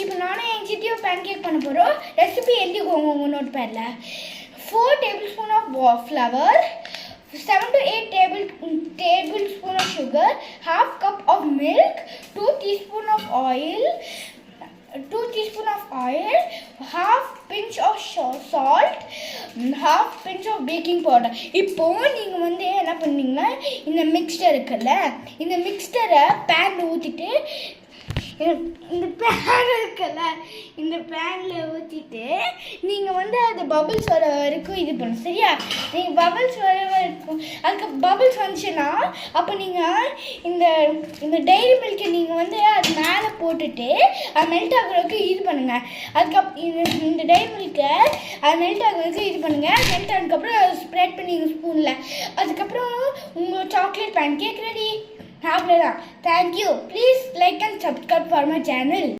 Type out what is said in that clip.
இப்போ நானும் என் சித்தியும் பேன் கேக் பண்ண போகிறோம். ரெசிபி எழுதிக்கோங்க உங்கள் note பேடில். 4 tablespoons of flour, 7 to 8 tablespoons of sugar, half cup of milk, 2 teaspoons of oil, half pinch of salt, half pinch of baking powder. இப்போ நீங்கள் வந்து என்ன பண்ணீங்கன்னா, இந்த மிக்ஸ்டர் இருக்குல்ல, இந்த மிக்ஸ்டரை பேனில் ஊற்றிட்டு, இந்த பேன் இருக்குல்ல, இந்த பேனில் ஊற்றிட்டு நீங்கள் வந்து அது பபிள்ஸ் வர வரைக்கும் இது பண்ணணும். சரியா? நீங்கள் பபிள்ஸ் வர வரைக்கும், அதுக்கு பபிள்ஸ் வந்துச்சுன்னா அப்போ நீங்கள் இந்த டைரி மில்கை நீங்கள் வந்து அது மேலே போட்டுட்டு அது மெல்ட் ஆகுறதுக்கு இது பண்ணுங்கள். இந்த டைரி மில்கை அது மெல்ட் ஆகுறதுக்கு இது பண்ணுங்கள். மெல்ட் ஆனதுக்கப்புறம் அதை ஸ்ப்ரெட் பண்ணிங்க ஸ்பூனில். அதுக்கப்புறம் உங்கள் சாக்லேட் பேன் கேக் ரெடி. அவ்வளோதான். Thank you. Please like and subscribe for my channel.